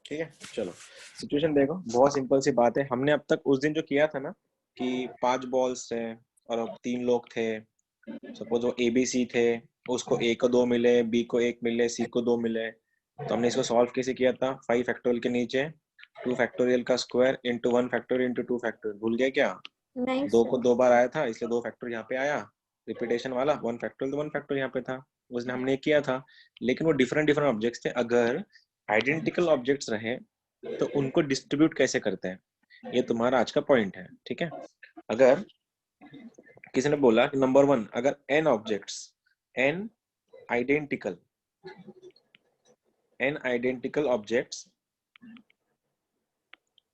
ठीक है, चलो सिचुएशन देखो, बहुत सिंपल सी बात है। हमने अब तक उस दिन जो किया था ना कि 5 बॉल्स थे और अब 3 लोग थे। सपोज वो ए बी सी थे, उसको ए को 2 मिले, बी को 1 मिले, सी को 2 मिले। तो हमने इसको सॉल्व कैसे किया था? 5 फैक्टोरियल के नीचे 2 फैक्टोरियल का square into 1 factorial into 2 factorial. भूल गए क्या? नहीं 2 को सर। 2 बार आया था, इसलिए 2 फैक्टर यहाँ पे आया। रिपीटेशन वाला 1 फैक्टोरियल तो 1 फैक्टर यहाँ पे था, उसने हमने किया था। लेकिन वो डिफरेंट डिफरेंट ऑब्जेक्ट्स थे। अगर आइडेंटिकल ऑब्जेक्ट्स रहे तो उनको डिस्ट्रीब्यूट कैसे करते हैं, ये तुम्हारा आज का पॉइंट है। ठीक है, अगर किसी ने बोला कि नंबर 1, अगर n objects, n identical objects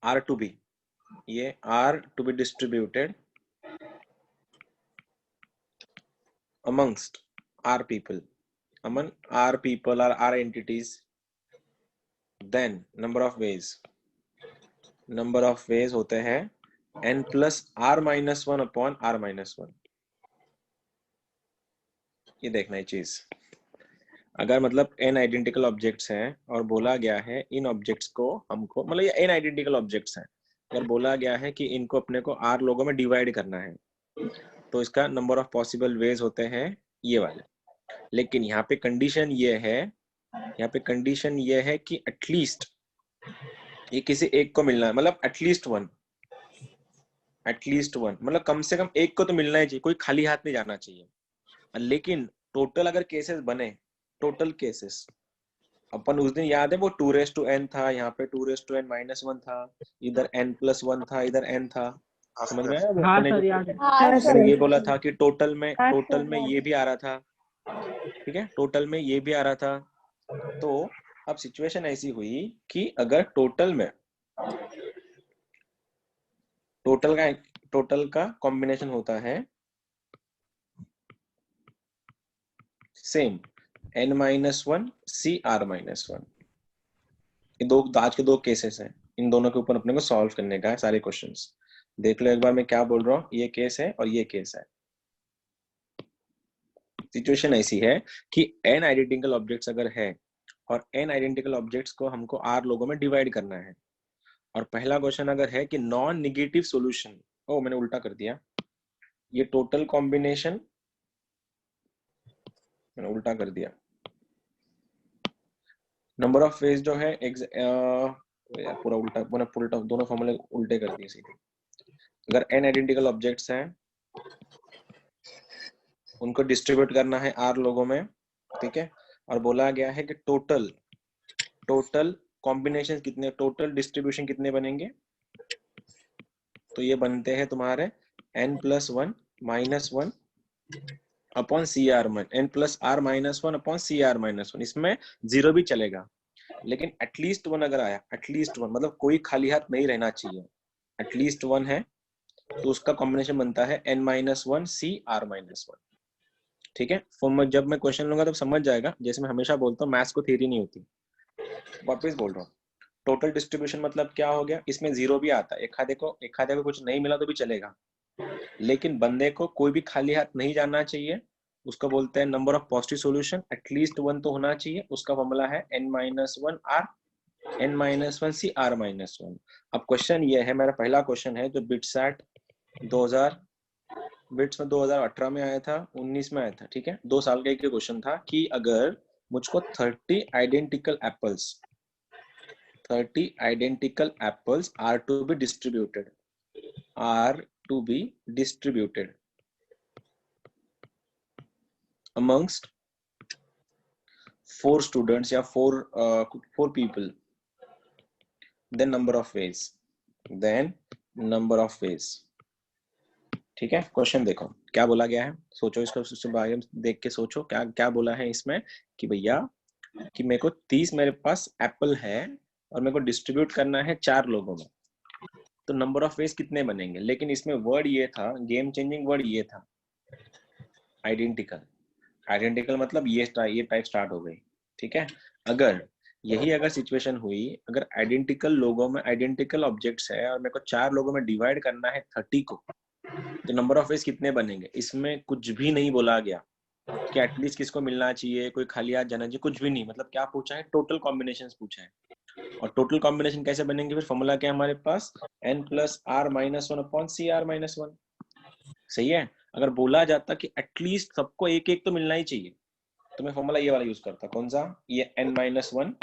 are to be, ये are to be distributed amongst r people, among r people or r entities, then number of ways होते हैं n plus r minus 1 upon r minus 1। ये देखना है चीज। अगर मतलब n identical objects हैं और बोला गया है इन ऑब्जेक्ट्स को हमको, मतलब ये n आइडेंटिकल ऑब्जेक्ट्स हैं, अगर बोला गया है कि इनको अपने को r लोगों में डिवाइड करना है, तो इसका नंबर ऑफ पॉसिबल वेज होते हैं ये वाले। लेकिन यहाँ पे कंडीशन ये है, यहाँ पे कंडीशन ये है कि एटलीस्ट ये किसी एक को मिलना है, मतलब एटलीस्ट वन, मतलब कम से कम एक को तो मिलना ही चाहिए, कोई खाली हाथ नहीं जाना चाहिए। लेकिन टोटल अगर केसेस बने, टोटल केसेस अपन उस दिन याद है वो 2n था, यहाँ पे 2n-1 था, इधर n+1 था, इधर n था। समझ में आया वो हाँ अपने सर, जो याद है। हाँ मैंने ये सर। बोला था कि टोटल हाँ सर में ये भी आ रहा था। ठीक है, टोटल में ये भी आ रहा था। तो अब सिचुएशन ऐसी हुई कि अगर टोटल का कॉम्बिनेशन होता है सेम n-1 cr-1, ये दो आज के दो केसेस हैं, इन दोनों के ऊपर अपने को सॉल्व करने का है सारे क्वेश्चंस। देख लो एक बार मैं क्या बोल रहा हूँ, ये केस है और ये केस है। सिचुएशन ऐसी है कि n आइडेंटिकल ऑब्जेक्ट्स अगर है और n आइडेंटिकल ऑब्जेक्ट्स को हमको r लोगों में डिवाइड करना है, और पहला क्वेश्चन अगर है कि नॉन निगेटिव सॉल्यूशन, ओ मैंने उल्टा कर दिया, ये टोटल कॉम्बिनेशन मैंने उल्टा कर दिया। नंबर ऑफ फेज जो है यार पूरा उल्टा दोनों फॉर्मूले उल्टे कर दिए सीधे। अगर n आइडेंटिकल ऑब्जेक्ट्स हैं, उनको डिस्ट्रीब्यूट करना है r लोगों में, ठीक है, और बोला गया है कि टोटल कॉम्बिनेशन कितने, टोटल डिस्ट्रीब्यूशन कितने बनेंगे, तो ये बनते हैं तुम्हारे n+1 -1 upon CR-1, n+r-1 upon CR-1। इसमें जीरो भी चलेगा, लेकिन एटलीस्ट वन अगर आया, एटलीस्ट वन मतलब कोई खाली हाथ नहीं रहना चाहिए, एटलीस्ट वन है, तो उसका कॉम्बिनेशन बनता है n-1 CR-1। ठीक है, फॉर्म जब मैं क्वेश्चन लूंगा तब समझ जाएगा, जैसे मैं हमेशा बोलता हूँ मैथ्स को थ्योरी नहीं होती, वापस बोल रहा हूँ। टोटल डिस्ट्रीब्यूशन मतलब क्या हो गया, इसमें जीरो भी आता है, एक खाते को कुछ नहीं मिला तो भी चलेगा, लेकिन बंदे को कोई भी खाली हाथ नहीं जाना चाहिए, उसको बोलते हैं number of positive solution, at least one तो होना चाहिए, उसका फॉर्मूला है n-1 r, n-1 c r-1। अब क्वेश्चन ये है, मेरा पहला क्वेश्चन है जो बिट्सैट 2000 बिट्स में 2018 में आया था, 19 में आया था। ठीक है, 2 साल का एक क्वेश्चन था कि अगर मुझको 30 identical apples are to be distributed amongst 4 students या 4 people, then number of ways। ठीक है, क्वेश्चन देखो क्या बोला गया है, सोचो इसको बारे में देख के सोचो क्या क्या बोला है इसमें कि भैया कि मेरे को 30 मेरे पास एप्पल है और मेरे को डिस्ट्रीब्यूट करना है 4 लोगों में, तो नंबर ऑफ वेज कितने बनेंगे। लेकिन इसमें वर्ड ये था, गेम चेंजिंग वर्ड ये था, आइडेंटिकल मतलब ये टाइप स्टार्ट हो गई। ठीक है, अगर सिचुएशन हुई, अगर आइडेंटिकल लोगों में आइडेंटिकल ऑब्जेक्ट्स है और मेरे को 4 लोगों में डिवाइड करना है 30 को, तो नंबर ऑफ वेज कितने बनेंगे। इसमें कुछ भी नहीं बोला गया कि एटलीस्ट किसको मिलना चाहिए, कोई खाली हाथ जाना चाहिए, कुछ भी नहीं, मतलब क्या पूछा है, टोटल कॉम्बिनेशंस पूछा है। और टोटल कॉम्बिनेशन कैसे बनेंगे फिर? फॉर्मूला क्या है हमारे पास? n plus r minus one upon C r minus one. सही है। अगर बोला जाता कि एटलीस्ट सबको एक एक तो मिलना ही चाहिए, तो मैं फॉर्मूला ये वाला यूज करता। कौन सा? ये n minus one,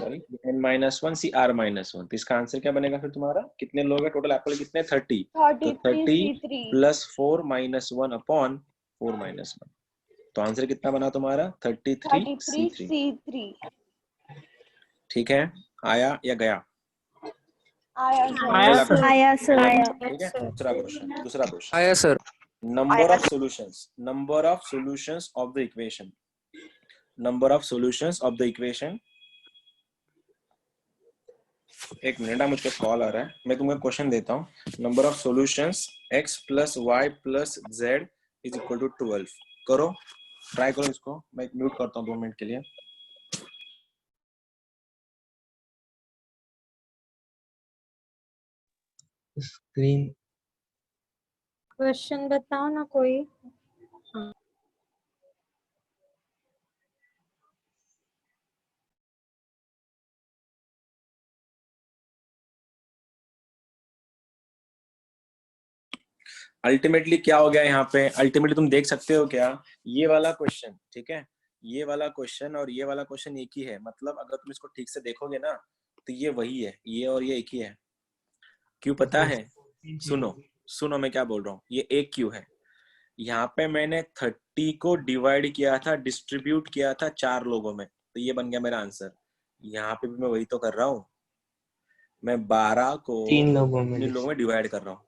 sorry n minus one C r minus one. तो इसका आंसर क्या बनेगा फिर तुम्हारा? कितने लोग हैं टोटल? एप्पल कितने? 30। तो 30 plus 4 minus one upon 4 minus one. तो आंसर कितना बना तुम्हारा? 33C3। ठीक है, आया या गया? आया सर। आया सर। ठीक है। दूसरा क्वेश्चन आया sir. number of solutions of the equation, एक मिनट, मुझको कॉल आ रहा है, मैं तुम्हें क्वेश्चन देता हूँ। Number of solutions x plus Y plus z is equal to 12। करो, ट्राई करो इसको। मैं म्यूट करता हूँ 2 मिनट के लिए। स्क्रीन क्वेश्चन बताओ ना कोई। अल्टीमेटली क्या हो गया यहाँ पे? अल्टीमेटली तुम देख सकते हो क्या, ये वाला क्वेश्चन, ठीक है, ये वाला क्वेश्चन और ये वाला क्वेश्चन एक ही है। मतलब अगर तुम इसको ठीक से देखोगे ना, तो ये वही है, ये और ये एक ही है। क्यों पता है? सुनो मैं क्या बोल रहा हूँ। ये एक क्यों है? यहाँ पे मैंने 30 को डिवाइड किया था, डिस्ट्रीब्यूट किया था 4 लोगों में, तो ये बन गया मेरा आंसर। यहाँ पे भी मैं वही तो कर रहा हूँ, मैं 12 को 3 लोगों में डिवाइड कर रहा हूँ।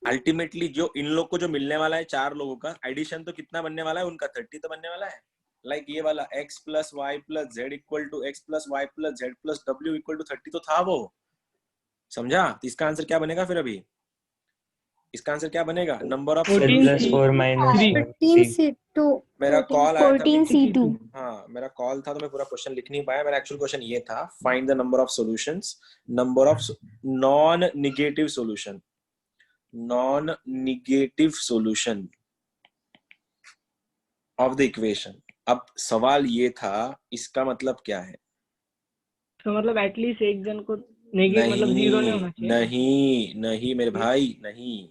अल्टीमेटली जो इन लोग को जो मिलने वाला है 4 लोगों का एडिशन तो कितना बनने वाला है उनका? 30 तो बनने वाला है। लाइक ये वाला x plus Y plus z equal to x plus Y plus Z plus डब्ल्यू इक्वल टू 30 तो था वो। समझा? तो इसका आंसर क्या बनेगा फिर? अभी इसका आंसर क्या बनेगा? Number of 14 minus 14C2। मेरा कॉल आया था। 14C2। हाँ, मेरा कॉल था तो मैं पूरा क्वेश्चन लिख नहीं पाया। मेरा एक्चुअल क्वेश्चन ये था, find the number of solutions, number of non negative solution of the equation. अब सवाल ये था, इसका मतलब क्या है? तो मतलब एटलीस्ट एक जन को नेगेटिव मतलब जीरो नहीं होना चाहिए। नहीं मेरे भाई, नहीं।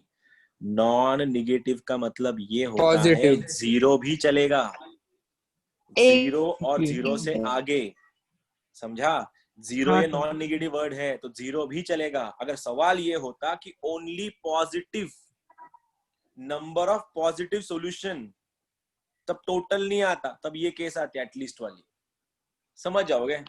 नॉन निगेटिव का मतलब ये होता पॉजिटिव। है जीरो भी चलेगा, जीरो और जीरो से आगे। समझा? जीरो हाँ ये सर। नॉन निगेटिव वर्ड है, तो जीरो भी चलेगा। अगर सवाल ये होता कि only positive, number of positive solution, तब टोटल नहीं आता, तब ये केस आती है एटलीस्ट वाली। समझ जाओगे।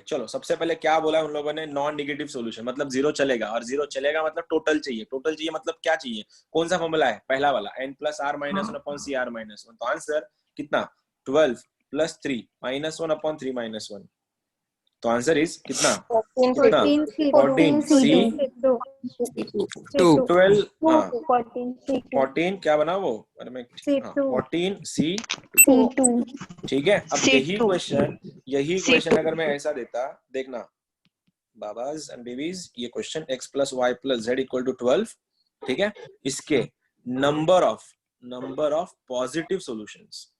चलो, सबसे पहले क्या बोला उन लोगों ने? नॉन निगेटिव सॉल्यूशन मतलब जीरो चलेगा, और जीरो चलेगा मतलब टोटल चाहिए। टोटल चाहिए मतलब क्या चाहिए? कौन सा फॉर्मूला है? पहला वाला, n plus r minus one upon C r minus one. तो आंसर कितना? 12 plus 3 minus one upon 3 minus one. तो आंसर इज कितना? 14 क्या बना वो? अरे मैं 14C2। ठीक है। अब यही क्वेश्चन अगर मैं ऐसा देता, देखना बाबाज एंड बेबीज, ये question x plus Y plus z equal to 12, ठीक है, इसके नंबर ऑफ पॉजिटिव सॉल्यूशंस,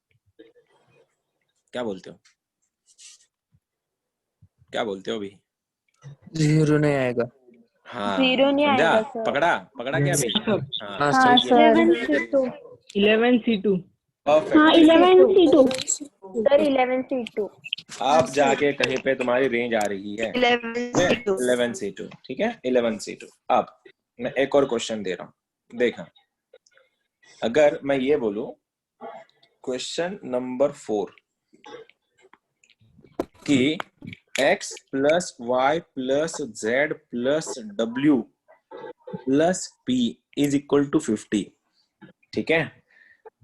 क्या बोलते हो अभी? जीरो नहीं आएगा। हाँ, जीरो नहीं समझा? आएगा सर। पकड़ा क्या अभी? हाँ हाँ सर। 11C2। परफेक्ट। हाँ 11C2 सर, 11C2। आप जाके कहीं पे तुम्हारी रेंज आ रही है 11C2, ठीक है, 11C2। अब मैं एक और क्वेश्चन दे रहा हूं, देखा। अगर मैं ये बोलूं, क्वेश्चन नंबर 4 कि x plus Y plus Z plus W plus p is equal to 50, ठीक है,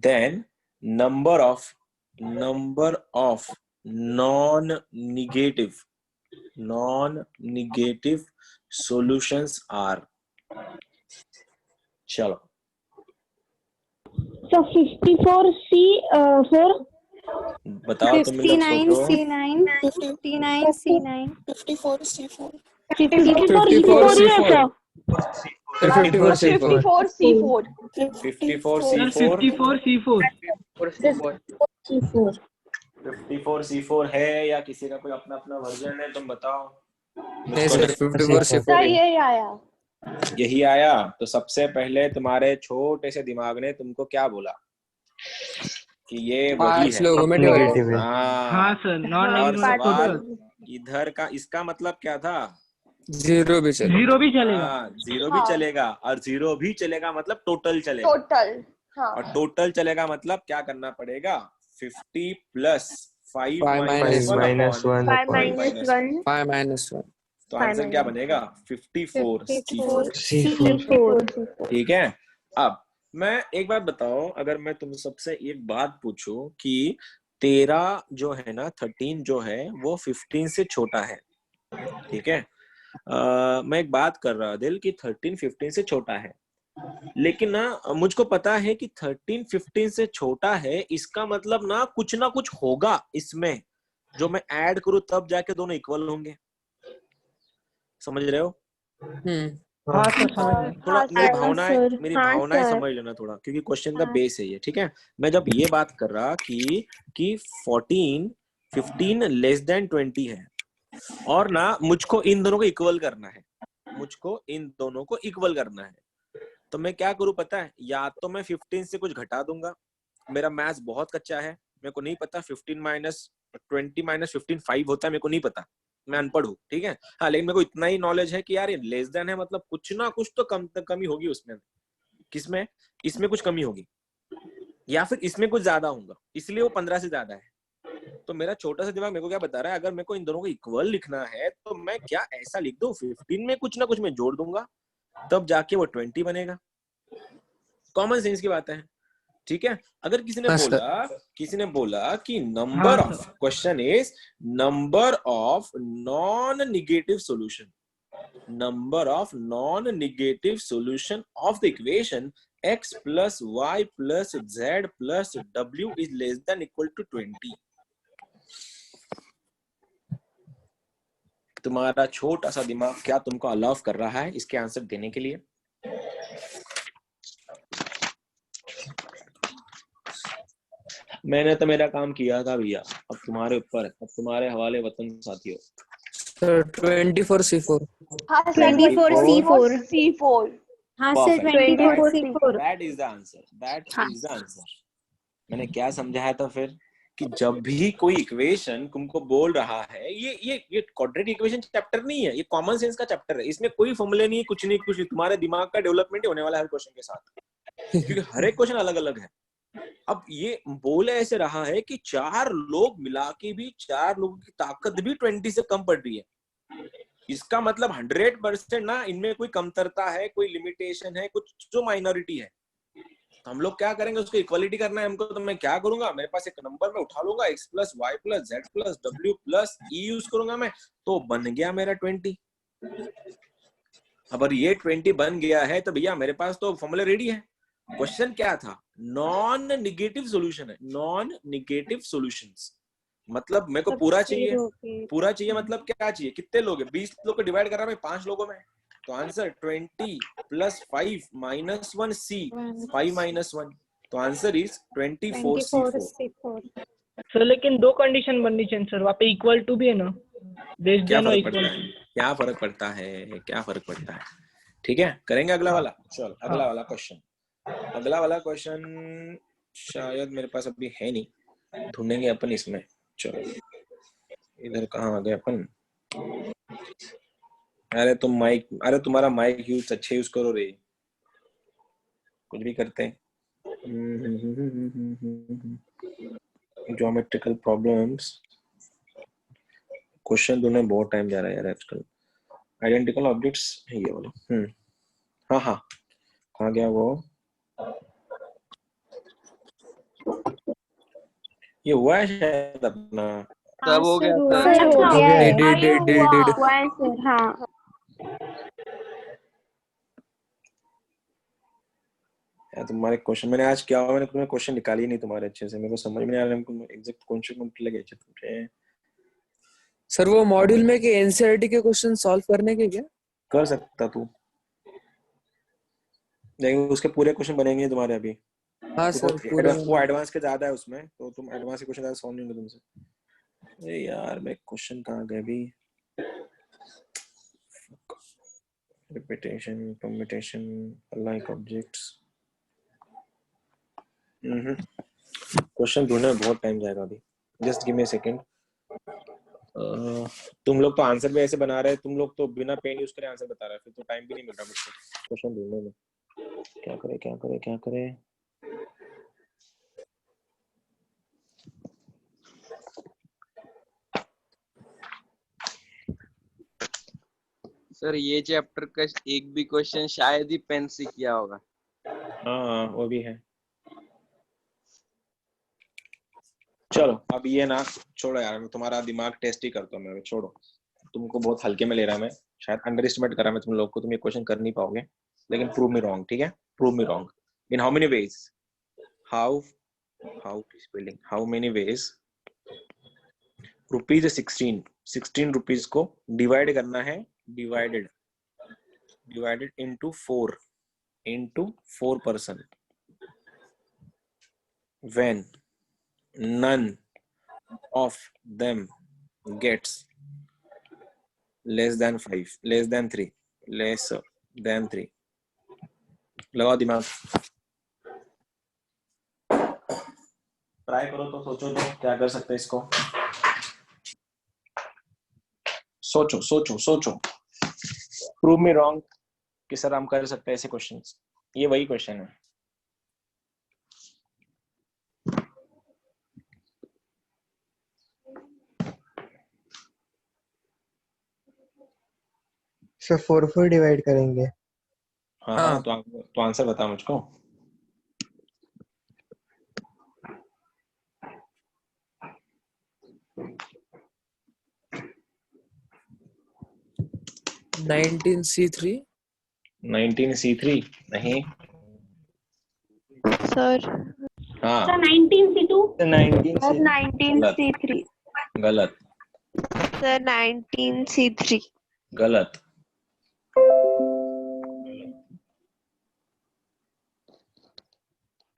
then number of non negative solutions are. चलो, So 54C4, बताओ तुम लोग सोचो। 59C9, 54C4। 54C4 54C4। 54C4। 54 C4 है या किसी का कोई अपना अपना वर्जन है, तुम बताओ। नहीं सर, 54 सर C4 है। यही आया। यही आया। तो सबसे पहले तुम्हारे छोटे से दिमाग ने तुमको क्या बोला कि ये वही 5 है। लोगों में डिवाइडेड। नेगेटिव है। हाँ, हाँ सर, नॉन हाँ, और नेगेटिव सवाल टोटल इधर का, इसका मतलब क्या था? 0 भी चलेगा। जीरो भी चलेगा। हाँ, जीरो भी हाँ। चलेगा, और जीरो भी चलेगा मतलब टोटल चलेगा। टोटल। हाँ। और टोटल चलेगा मतलब क्या करना पड़ेगा? 50 plus 5 5 minus 1 minus upon 1 5 upon -1 5 -1। तो आंसर क्या बनेगा? 54 C4। C4 ठीक है। अब मैं एक बात बताओ, अगर मैं तुम सबसे एक बात पूछूं कि तेरा जो है ना 13 जो है वो 15 से छोटा है, ठीक है। मैं एक बात कर रहा दिल कि 13 15 से छोटा है, लेकिन ना मुझको पता है कि 13 15 से छोटा है, इसका मतलब ना कुछ होगा इसमें, जो मैं ऐड करूं तब जाके दोनों इक्वल होंगे। समझ रहे हो? हाँ सर, समझ गए। थोड़ा हाँ मेरी सर। भावनाएं सर, मेरी हाँ भावनाएं सर। समझ लेना थोड़ा, क्योंकि क्वेश्चन का हाँ। बेस है ये, ठीक है। मैं जब ये बात कर रहा कि 14 15 लेस देन 20 है, और ना मुझको इन दोनों को इक्वल करना है, मुझको इन दोनों को इक्वल करना है, तो मैं क्या करूं पता है? या तो मैं 15 से कुछ घटा दूंगा, मेरा मैथ्स बहुत कच्चा है, मेरे को नहीं पता 15 माइनस 20 माइनस 15 5 होता है, मेरे को नहीं पता, मैं अनपढ़ हूँ, ठीक है। हाँ, लेकिन मेरे को इतना ही नॉलेज है कि यार ये लेस देन है, मतलब कुछ ना कुछ तो कमी होगी उसमें। किसमें? इसमें कुछ कमी होगी, या फिर इसमें कुछ ज्यादा होगा, इसलिए वो 15 से ज्यादा है। तो मेरा छोटा सा दिमाग मेरे को क्या बता रहा है, अगर मेरे को इन दोनों को इक्वल लिखना है तो मैं क्या ऐसा लिख दूं, 15 में कुछ ना कुछ मैं जोड़ दूंगा, तब जाके वो 20 बनेगा। कॉमन सेंस की बात है, ठीक है। अगर हाँ सर। किसी ने बोला कि हाँ number of, sir. Question is number of non negative solution, number of non-negative solution of the equation x plus y plus z plus w is less than equal to 20। तुम्हारा छोटा सा दिमाग क्या तुमको अलाउ कर रहा है इसके आंसर देने के लिए? मैंने तो मेरा काम किया था भैया, अब तुम्हारे ऊपर, अब तुम्हारे हवाले वतन साथियों। Sir 24 C4। हाँ सर, 24 C4। हाँ sir, Perfect. 24 C4। That is the answer. That हाँ। is the answer. मैंने क्या समझाया था फिर कि जब भी कोई इक्वेशन तुमको बोल रहा है, ये क्वाड्रेटिक इक्वेशन चैप्टर नहीं है, ये कॉमन सेंस का चैप्टर है, इसमें कोई फॉर्मूले नहीं है, कुछ नहीं, तुम्हारे दिमाग का डेवलपमेंट ही होने वाला है हर क्वेश्चन के साथ, क्योंकि हर एक क्वेश्चन अलग अलग है। अब ये बोले ऐसे रहा है कि 4 लोग मिला के भी 4 लोगों की ताकत भी 20 से कम पड़ रही है, इसका मतलब 100% ना इनमें कोई कमतरता है, कोई लिमिटेशन है, कुछ जो माइनॉरिटी है। तो हम लोग क्या करेंगे, उसको इक्वालिटी करना है हमको, तो मैं क्या करूंगा, मेरे पास एक नंबर में उठा लूंगा, x plus Y plus Z plus W plus E use करूंगा मैं, तो बन गया मेरा 20। अब ये 20 बन गया है तो भैया मेरे पास तो फॉर्मूला रेडी है। क्वेश्चन क्या था? नॉन निगेटिव सॉल्यूशन है, नॉन निगेटिव सॉल्यूशंस, मतलब मेरे को पूरा चाहिए, पूरा चाहिए मतलब क्या चाहिए, कितने लोग हैं, 20 लोग को डिवाइड कर रहा है 5 लोगों में, तो answer 20 plus 5 minus 1 C 5 minus 1, तो आंसर इज 24 C4। सर लेकिन 2 कंडीशन बननी चाहिए सर, वहाँ पे इक्वल टू भी है ना, लेस क्या देन और फर्क पड़ता इक्वल है, टू। क्या फर्क पड़ता है, क्या फर्क पड़ता है? ठीक है, करेंगे अगला वाला। चल अगला वाला क्वेश्चन, अगला वाला क्वेश्चन शायद मेरे पास अभी है नहीं, ढूंढेंगे अपन इसमें। चलो इधर कहाँ आ गए अपन? अरे तुम माइक, अरे तुम्हारा माइक यूज अच्छे यूज करो रे, कुछ भी करते हैं। ज्योमेट्रिकल प्रॉब्लम्स, क्वेश्चन ढूंढने में बहुत टाइम जा रहा है यार आजकल। आइडेंटिकल ऑब्जेक्ट्स है ये वाला। हाँ हाँ, कहाँ गया वो? ये हुआ है शायद अपना, सब हो गया सर, सर। हो गया है। डिड। हुआ है सर, हाँ। यार तुम्हारे क्वेश्चन मैंने आज क्या हुआ, मैंने क्वेश्चन निकाली नहीं तुम्हारे अच्छे से, मेरे को समझ में नहीं आ रहा है एग्जैक्ट कौन से लगे तुमसे। सर वो मॉड्यूल में के एनसीईआरटी के क्वेश्चन सॉल्व करने के क्या कर सकता तू, लेकिन उसके पूरे क्वेश्चन बनेंगे तुम्हारे अभी। हाँ तो सर पूरे वो एडवांस के ज्यादा है उसमें, तो तुम एडवांस के क्वेश्चन ज्यादा सॉल्व नहीं होंगे तुमसे। अरे यार मैं क्वेश्चन कहाँ गए भी, repetition permutation like objects, question ढूंढने में बहुत टाइम जाएगा अभी, just give me a second. तुम लोग तो आंसर भी ऐसे बना रहे हैं, तुम लोग तो बिना पेन यूज करे आंसर बता रहे हैं, फिर तो टाइम भी नहीं मिल रहा मुझको क्वेश्चन ढूंढने में। क्या करें क्या करें क्या करें? सर ये चैप्टर का एक भी क्वेश्चन शायद ही पेन से किया होगा। हाँ वो भी है। चलो अब ये ना छोड़ो यार, मैं तुम्हारा दिमाग टेस्ट ही करता हूँ मैं, छोड़ो, तुमको बहुत हल्के में ले रहा मैं, शायद अंडर एस्टिमेट करा मैं तुम लोग को, तुम ये क्वेश्चन कर नहीं पाओगे, लेकिन प्रूव मी रॉन्ग, ठीक है? Prove me wrong in how many ways, how spelling, how many ways rupees 16 rupees को डिवाइड करना है, divided into 4 person when none of them gets less than 3 लगाओ दिमाग, ट्राई करो तो, सोचो तो क्या कर सकते हैं इसको, सोचो प्रूव मी रॉन्ग कि सर हम कर सकते हैं ऐसे क्वेश्चंस, ये वही क्वेश्चन है। सर 4 डिवाइड करेंगे। हाँ तो आंसर बता मुझको। C3 नहीं सर हाँ 19C2 19 19C3 गलत सर 19C3 गलत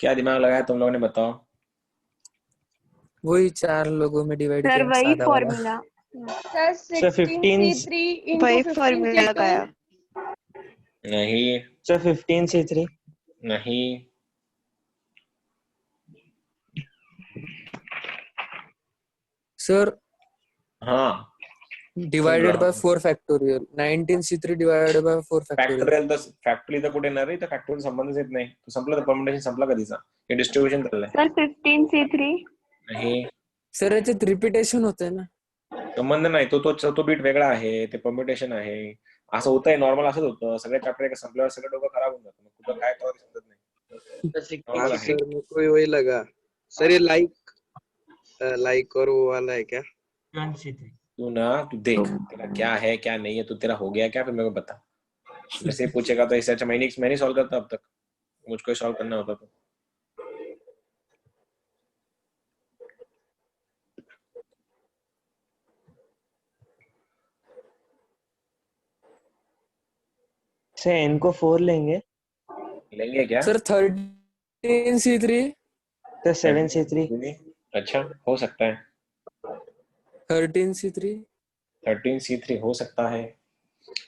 क्या दिमाग लगाया तुम लोगों ने, बताओ। वही 4 लोगों में डिवाइड सर किया वही सादा वाला। फॉर्मूला सर सर 16C3 वही into फॉर्मूला 15C2 लगाया। नहीं सर 15C3 नहीं सर हाँ divided by 4 factorial 19C3 divided by 4 factorial factory तर कुठे येणार रे, तर फॅक्टरी संबंधच येत नाही, तो संपला, तर परम्युटेशन संपला कधीचा, हे डिस्ट्रीब्युशन चाललंय। सर 15C3 नाही सर याच्यात रिपीटेशन होते ना, संबंध नाही, तो बीट वेगळा आहे, ते परम्युटेशन आहे, असं होतंय, नॉर्मल असंच होतं, सगळे चॅप्टर संपल्यावर सगळं डोकं खराब होऊन जातं, मग कुठं काय करावं समजत नाही। नॉर्मल आहे। सर मेरे को वही लगा सर, ये लाइक और वो वाला है क्या? तू देख तेरा क्या है क्या नहीं है, तू तेरा हो गया क्या, फिर मेरे को बता, वैसे ही पूछेगा तो इससे अच्छा मैं नहीं सॉल्व करता अब तक, मुझको ही सॉल्व करना होता तो। सर n को 4 लेंगे क्या सर 13C3 तो 7C3 अच्छा हो सकता है, 13C3 हो सकता है,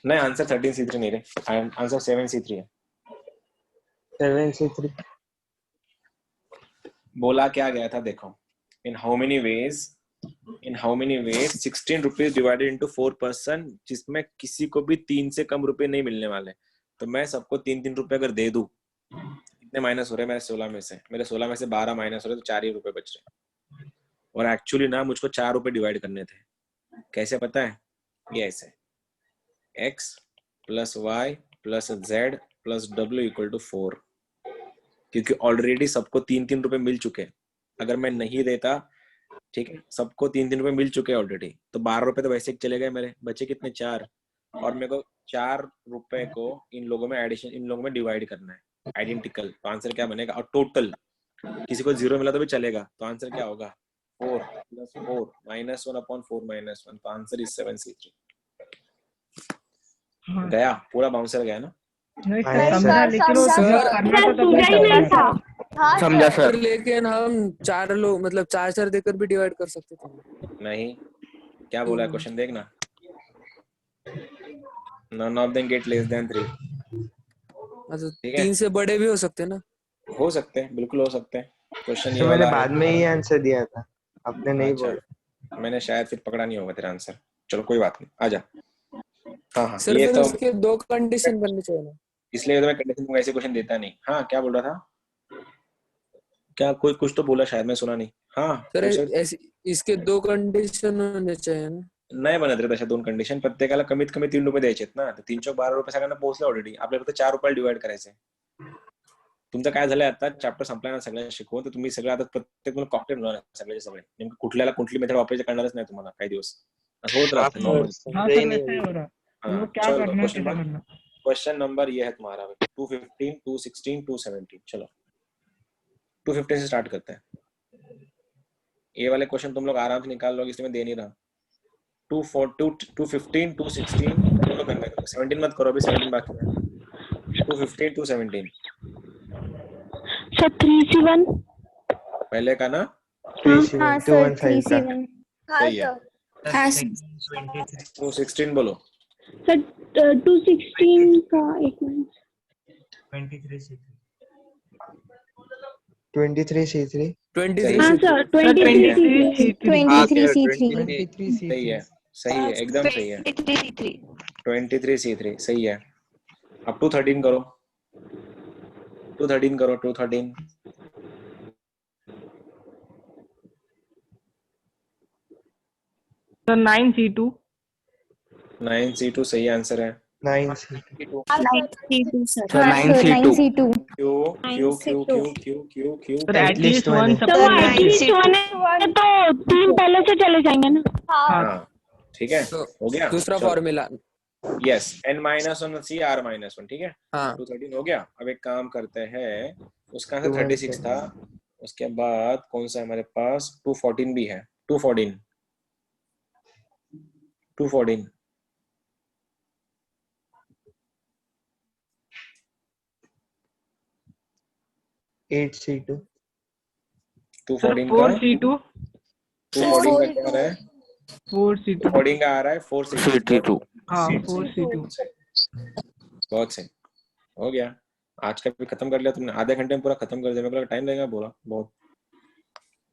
नहीं आंसर 13C3 नहीं रे, आंसर 7C3 है। 7C3 बोला क्या गया था देखो, in how many ways 16 rupees divided into 4 person, जिसमें किसी को भी 3 से कम रुपए नहीं मिलने वाले, तो मैं सबको 3 रुपए अगर दे दूं, कितने माइनस हो रहे हैं मेरे 16 में से, 12 माइनस हो रहे, तो 4 ही रुपए बच रहे, और एक्चुअली ना मुझको 4 रुपए डिवाइड करने थे, कैसे पता है, ये ऐसे x plus y plus z plus w equal to 4, क्योंकि ऑलरेडी सबको 3 रुपए मिल चुके, अगर मैं नहीं देता, ठीक है, सबको 3 रुपए मिल चुके ऑलरेडी, तो 12 रुपए तो वैसे ही चले गए मेरे, बचे कितने 4, और मेरे को 4 रुपए को इन लोगों में डिवाइड करना है, आइडेंटिकल, तो आंसर क्या बनेगा, और टोटल किसी को 0 मिला तो भी चलेगा, तो आंसर क्या होगा 4 प्लस 4 माइनस 1 अपॉन 4 माइनस 1, तो आंसर इज 7C3। गया पूरा बाउंसर गया ना, नहीं नहीं, सर समझा, लेकिन वो सर करना तो पूरा ही नहीं था हाँ समझा सर। सर। लेकिन हम 4 लोग मतलब 4 देकर भी डिवाइड कर सकते थे। नहीं, क्या बोला है क्वेश्चन देखना, none of them get less than 3। मतलब ठीक है, 3 से बड़े भी हो सकते हैं ना। हो सकते हैं, बिल्कुल हो सकते हैं। क्वेश्चन ये तो मैंने वाला है। बाद में ही आंसर दिया था, आपने नहीं अच्छा, बोला। मैंने शायद फिर पकड़ा नहीं होगा तेरा आंसर। चलो कोई बात नहीं, आजा। हाँ हाँ, सर ये फिर तो उसके 2 कंडीशन बननी चाहिए ना। इसलिए तो मैं कंडीशन को ऐसे क्वेश्चन देता नहीं। हाँ, क्या बोल रहा था, क्या कोई कुछ तो बोला, शायद मैं सुना नहीं। हाँ सर पुढचं ऐसे इसके 2 कंडीशन होने चाहिए ना। नाही बनत रे तशा 2 कंडिशन, प्रत्येकाला कमीत कमी 3 रुपये द्यायचे ना, तर 3 चौक 12 रुपये सगळ्यांना पोहोचले ऑलरेडी, आपल्याला फक्त 4 रुपयाला डिवाइड करायचे। तुमचं काय झालंय, आता चॅप्टर संपला ना सगळ्यांना शिकवून, तर तुम्ही सगळं आता प्रत्येक कॉकटेल होणार सगळ्याचे सगळे, नेमकं कुठल्याला कुठली मेथड वापरायची कळणारच नाही तुम्हाला काही दिवस, असं होत राहतं हाँ, नॉर्मल। हाँ सही सर नहीं वैसा ही हुई। हो रहा है। हम हाँ लोग क्या चलो, करना है कैसा करना। क्वेश्चन नंबर ये है तुम्हारा 215, 216, 217। चलो 215 से स्टार्ट करते हैं। ये वाले क्वेश्चन तुम लोग आराम से निकाल लोगे, इसलिए मैं दे नहीं रहा। 215, 216 दोनों करना है, 17 मत करो, अभी 17 बाकी है। 215, 217 सर 3C1। पहले का ना, 3C1 हाँ 2 सर 1 5 का। 3C1। हाँ सही है। सर। हाँ सर। 216 बोलो। सर 216 का एक मिनट। 23C3 23 हाँ से सर सर 23C3। हाँ सर 23C3। 23 सही है, सही है, एकदम सही है। 23C3 23C3 सही है। अब 213 करो, 213 करो, 213। Sir 9C2। 9C2 सही आंसर है। 9C2 9C2 sir. सर हाँ सर 9C2 9C2। क्यों क्यों क्यों क्यों क्यों क्यों क्यों sir At least at least one one है। सब। तो वो Nine एटलीस्ट C2 वन है तो 3 पहले से चले जाएंगे ना। हाँ हाँ ठीक है, तो हो गया। दूसरा चलो, formula. Yes, n-1 c r-1 ठीक है। हाँ 213 हो गया। अब एक काम करते हैं, उसका आंसर 36 217 था, उसके बाद कौन सा हमारे पास 214 भी है। 214 8C2 सर 214 का 4C2। 214 का क्या आ रहा है, 4C2। 214 का आ रहा है 462। हाँ 4C2। बहुत सही, हो गया। आज का भी खत्म कर लिया तुमने, आधे घंटे में पूरा खत्म कर दिया। मेरे को टाइम लगेगा बोला बहुत।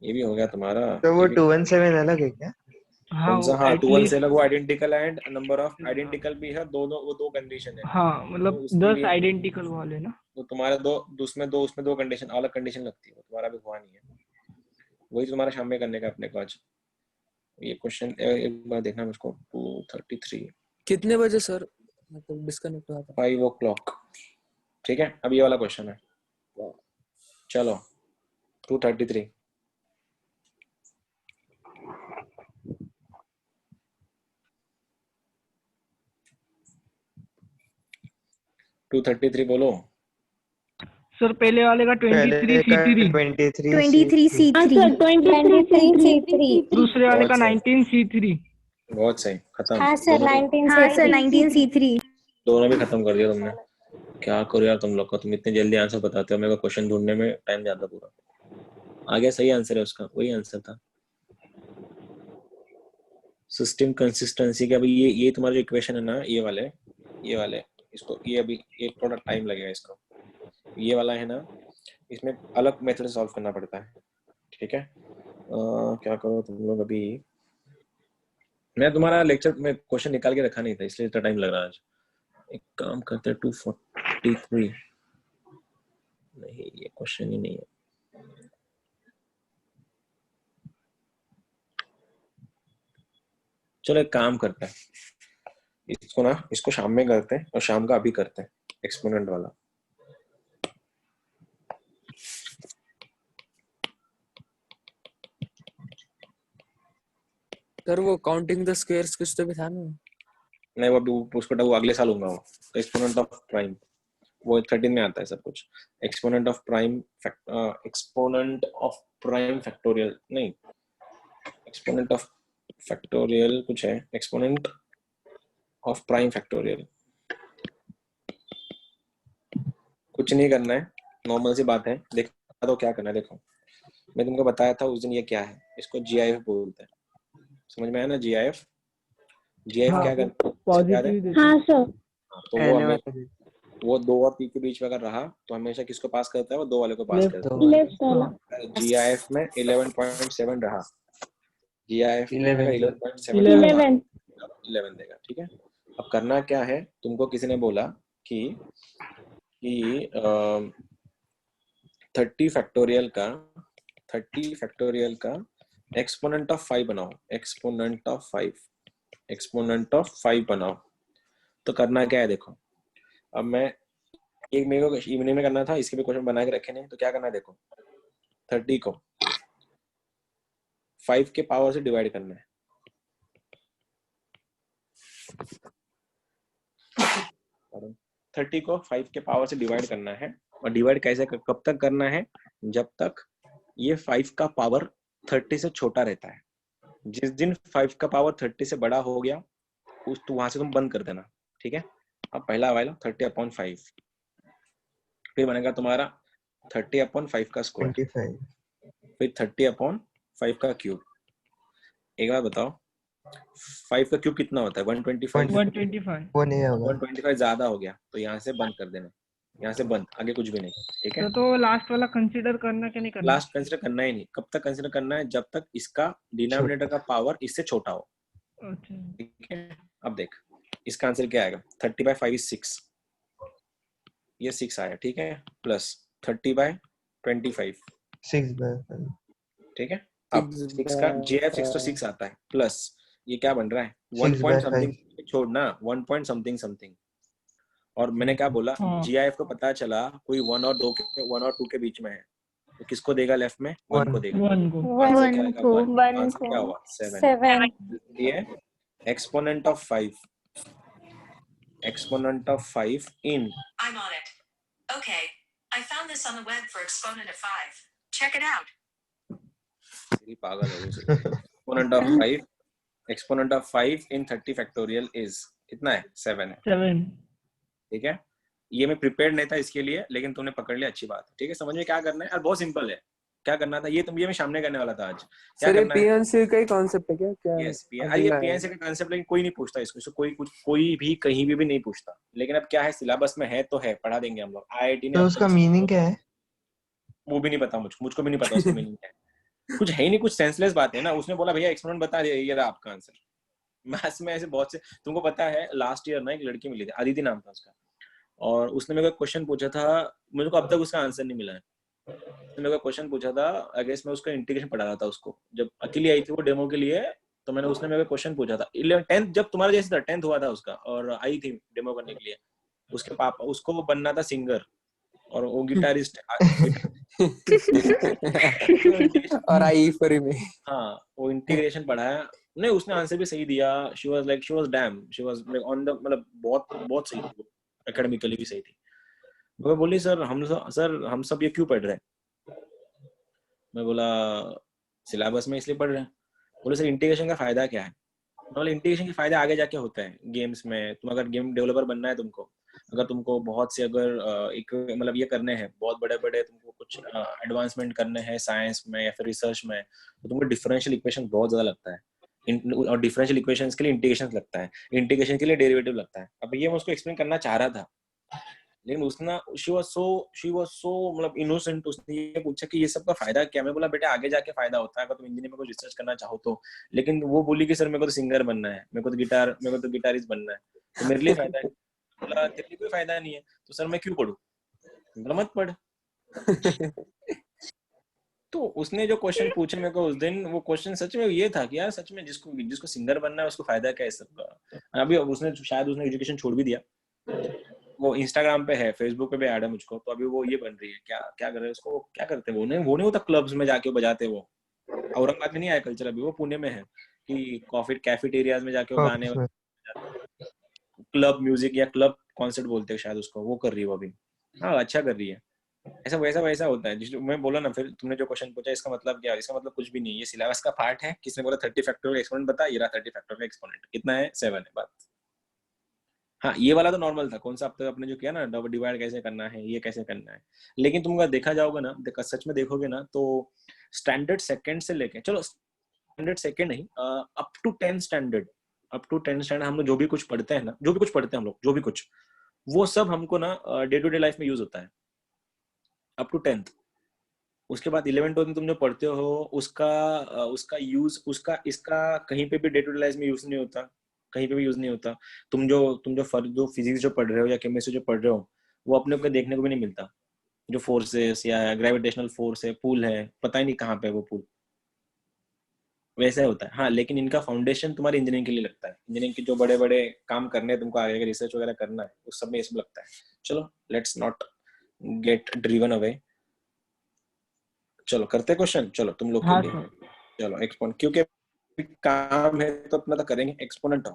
ये भी हो गया तुम्हारा। तो वो ये भी 217 अलग है क्या? हाँ कौन सा, वो हाँ 2 1 से एटलीस्ट। अलग, वो identical and number of identical भी है, दोनों वो 2 कंडीशन है। हाँ तो मतलब उसके 10 लिए आइडेंटिकल वाले ना। तो तुम्हारे उसमें दो कंडीशन, अलग कंडीशन लगती है, वो तुम्हारा भी हुआ नहीं है। वही तुम्हारा शाम में करने का अपने को आज। ये क्वेश्चन एक बार देखना मुझको। 233 कितने बजे सर मतलब डिस्कनेक्ट हुआ था? 5 o'clock। ठीक है, अब ये वाला क्वेश्चन है। चलो 233 233 बोलो। सर पहले वाले का पहले का 23C3। 23C3 हाँ सर 23C3। दूसरे वाले बहुत का सही, 19C3। बहुत सही, खत्म। हाँ सर दोनों 19C3। दोनों भी खत्म कर दिया तुमने। क्या करो यार तुम लोग का, तुम इतने जल्दी आंसर बताते हो, मेरे को क्वेश्चन ढूंढने में टाइम जाता पूरा। आ गया सही आंसर है उसका, वही आंसर था। सिस्टम कंसिस्टेंसी का भी ये तुम्हारा जो इक्वेशन है ना, ये वाले इसको, ये अभी ये थोड़ा टाइम लगेगा इसको। ये वाला है ना, इसमें अलग मेथड सॉल्व करना पड़ता है। ठीक है, क्या करो तुम लोग, अभी मैं तुम्हारा लेक्चर में क्वेश्चन निकाल के रखा नहीं था, इसलिए इतना टाइम लग रहा है आज। एक काम करते हैं 243, नहीं ये क्वेश्चन ही नहीं है। चलो एक काम करते हैं, इसको शाम में करते हैं, और शाम का अभी करते हैं एक्सपोनेंट वाला। सर वो काउंटिंग द स्क्वायर्स कुछ तो भी था ना। नहीं वो उसको वो अगले साल होगा वो। एक्सपोनेंट ऑफ प्राइम वो 13 में आता है सब कुछ। एक्सपोनेंट ऑफ प्राइम फैक्टोरियल नहीं, एक्सपोनेंट ऑफ फैक्टोरियल कुछ है, एक्सपोनेंट ऑफ प्राइम फैक्टोरियल। कुछ नहीं करना है, नॉर्मल सी बात है। देख दो क्या करना है। देखो मैं तुमको बताया था उस दिन, ये क्या है, इसको GIF बोलते हैं, समझ में आया ना? GIF हाँ, क्या करता है, याद है? पॉजिटिव हाँ सर। तो वो हमें वो 2 और 3 के बीच में अगर रहा तो हमेशा किसको पास करता है? वो 2 वाले को पास करता तो लेफ्ट वाला। है। GIF में 11.7 रहा, GIF में 11 11.7 11 रहा, 11 देगा, ठीक है। अब करना क्या है, तुमको किसी ने बोला कि 30 फैक्टोरियल का एक्सपोनेंट ऑफ 5 बनाओ, एक्सपोनेंट ऑफ 5 बनाओ। तो करना क्या है देखो, अब मैं एक मेरे को इवनिंग में करना था, इसके भी क्वेश्चन बना के रखे नहीं, तो क्या करना है देखो, 30 को 5 के पावर से डिवाइड करना है। 30 को 5 के पावर से डिवाइड करना है, और डिवाइड कैसे कब तक करना है? जब तक ये 5 का पावर 30 से छोटा रहता है। जिस दिन 5 का पावर 30 से बड़ा हो गया उस तो वहां से तुम बंद कर देना, ठीक है। अब पहला वाला 30/5, फिर बनेगा तुम्हारा 30/5 का स्क्वायर, 25 फिर 30/5 का क्यूब। एक बार बताओ 5 का क्यूब कितना होता है? 125। 125। वो नहीं होगा 125 ज्यादा हो गया तो यहाँ से बंद कर देना, यहाँ से बंद, आगे कुछ भी नहीं, ठीक है। तो लास्ट वाला कंसीडर करना कि नहीं करना? लास्ट कंसिडर करना ही नहीं। कब तक कंसिडर करना है? जब तक इसका डिनोमिनेटर का पावर इससे छोटा हो, अच्छा, ठीक है। अब देख इसका आंसर क्या आएगा, 30/5 इज 6, ये 6 आया, ठीक है, प्लस 30/25, 6/5 ठीक है। अब 6 का GIF 6 तो 6 आता है, प्लस ये क्या बन रहा है 1 पॉइंट 6/5 समथिंग, छोड़ना 1 पॉइंट समथिंग। और मैंने क्या बोला, हाँ। GIF को पता चला कोई 1 और 2 के बीच में है, तो किसको देगा? लेफ्ट में 1 को देगा। 1 को। आंसर क्या आएगा? 1। 1 आंसर क्या को हुआ? 7। 7। ये exponent of 5 in I'm on it. Okay. I found this on the web for exponent of 5. Check it out. पागल हो गई। Exponent of 5 in 30 factorial is कितना है? 7 है, 7। ठीक है। ये मैं प्रिपेयर्ड नहीं था इसके लिए, लेकिन तूने पकड़ लिया, अच्छी बात है, ठीक है। समझ में क्या करना है, और बहुत सिंपल है। क्या करना था ये मैं सामने करने वाला था आज। क्या सर ये करना है? PNC का ही कॉन्सेप्ट है क्या? क्या यस, ये PNC का कांसेप्ट, लेकिन कोई नहीं पूछता इसको, कोई भी कहीं भी नहीं पूछता। लेकिन अब क्या है, सिलेबस में है तो है, पढ़ा देंगे हम लोग। IIT ने तो उसका मीनिंग क्या है? वो भी नहीं पता मुझको भी नहीं पता उसका मीनिंग क्या है। कुछ है ही नहीं, कुछ सेंसलेस बात है ना। उसने बोला भैया एक्सपोनेंट बता दिया, ये रहा आपका आंसर। मैथ्स में ऐसे बहुत से, तुमको पता है लास्ट ईयर ना एक लड़की मिली थी, अदिति नाम था उसका, और उसने मेरे को क्वेश्चन पूछा था, मुझे को अब तक उसका आंसर नहीं मिला है। उसने मेरे को क्वेश्चन पूछा था, आई गेस मैं उसका इंटीग्रेशन पढ़ा रहा था उसको, जब अकेली आई थी वो डेमो के लिए, तो मैंने उसने मेरे को क्वेश्चन पूछा था 10th, जब तुम्हारा जैसे था 10th हुआ था उसका, और आई थी डेमो करने के लिए। उसके पापा, उसको बनना था सिंगर, और वो गिटारिस्ट और आई फरी में। हाँ, वो इंटीग्रेशन पढ़ाया नहीं, उसने आंसर भी सही दिया। She was like on the, मतलब बहुत सही थी, एकेडमिकली भी सही थी। वो बोली सर हम सब ये क्यों पढ़ रहे हैं? मैं बोला सिलेबस में इसलिए पढ़ रहे हैं। बोले सर इंटीग्रेशन का फायदा क्या है? बोले इंटीग्रेशन के फायदे आगे जाके होते हैं गेम्स में। तुम अगर गेम डेवलपर बनना है तुमको, अगर तुमको बहुत से अगर एक मतलब ये करने हैं, बहुत बड़े तुमको कुछ एडवांसमेंट करने हैं साइंस में या फिर रिसर्च में, तो तुमको डिफरेंशियल इक्वेशन बहुत ज्यादा लगता है, और डिफरेंशियल इक्वेशंस के लिए इंटीग्रेशन लगता है, इंटीग्रेशन के लिए डेरिवेटिव लगता है। अब ये मैं उसको एक्सप्लेन करना चाह रहा था, लेकिन उसने शी वाज सो मतलब इनोसेंट। उसने ये पूछा कि ये सब का फायदा क्या? मैं बोला बेटा आगे जाके फायदा होता है अगर तुम इंजीनियरिंग में कुछ रिसर्च करना चाहो तो। लेकिन वो बोली कि सर मेरे को तो सिंगर बनना है, मेरे को तो गिटारिस्ट बनना है, तो मेरे लिए फायदा है। बोला तेरे लिए कोई फायदा नहीं है, तो सर मैं क्यों पढ़ूं? बोला मत पढ़। तो उसने जो क्वेश्चन पूछे मेरे को उस दिन, वो क्वेश्चन सच में ये था कि यार सच में जिसको सिंगर बनना है उसको फायदा क्या है इस सब का। अभी उसने एजुकेशन छोड़ भी दिया, वो इंस्टाग्राम पे है, फेसबुक पे भी ऐड है मुझको, तो अभी वो ये बन रही है, क्या क्या कर रहे हैं उसको, क्या करते हैं वो नहीं होता क्लब्स में जाके बजाते। वो औरंगाबाद में नहीं आया कल्चर, अभी वो पुणे में है कि कॉफी कैफेटेरियाज में जाके वो गाने, क्लब म्यूजिक या क्लब कॉन्सर्ट बोलते हैं शायद उसको, वो कर रही है वो अभी। हाँ अच्छा कर रही है। ऐसा वैसा होता है। जिस मैं बोला ना, फिर तुमने जो क्वेश्चन पूछा इसका मतलब क्या है? इसका मतलब कुछ भी नहीं, ये सिलेबस का पार्ट है। किसने बोला 30 फैक्टोरियल एक्सपोनेंट बता, ये रहा 30 फैक्टोरियल एक्सपोनेंट, कितना है? 7 है, बात। हाँ ये वाला तो नॉर्मल था, कौन सा अब तक अपने जो किया ना, डबल डिवाइड कैसे करना है, ये कैसे करना है। लेकिन तुम अगर देखा जाओगे ना, सच में देखोगे ना, तो स्टैंडर्ड सेकंड से लेके, चलो स्टैंडर्ड सेकंड नहीं, अप टू 10 स्टैंडर्ड, हम लोग जो भी कुछ पढ़ते हैं ना, जो भी कुछ पढ़ते हैं हम लोग, जो भी कुछ, वो सब हमको ना डे टू डे लाइफ में यूज होता है अप टू 10th। उसके बाद 11 12 तुम जो पढ़ते हो उसका यूज, उसका इसका कहीं पे भी डे टू डे लाइफ में यूज नहीं होता, कहीं पे भी यूज नहीं होता। तुम जो फिजिक्स जो पढ़ रहे हो या केमिस्ट्री जो पढ़ रहे हो, वो अपने को देखने को भी नहीं मिलता। जो फोर्सेस या ग्रेविटेशनल फोर्स है, पूल है, पता ही नहीं कहाँ पे वो पूल, वैसा होता है। हाँ लेकिन इनका फाउंडेशन तुम्हारी इंजीनियरिंग के लिए लगता है, इंजीनियरिंग के जो बड़े बड़े काम करने हैं तुमको, आगे रिसर्च वगैरह करना है, उस सब में ये सब लगता है। चलो let's not gate driven away, चलो करते क्वेश्चन, चलो तुम लोग हाँ के लिए। सर। चलो एक्सपोनेंट, क्योंकि काम है तो अपना तो करेंगे। Exponent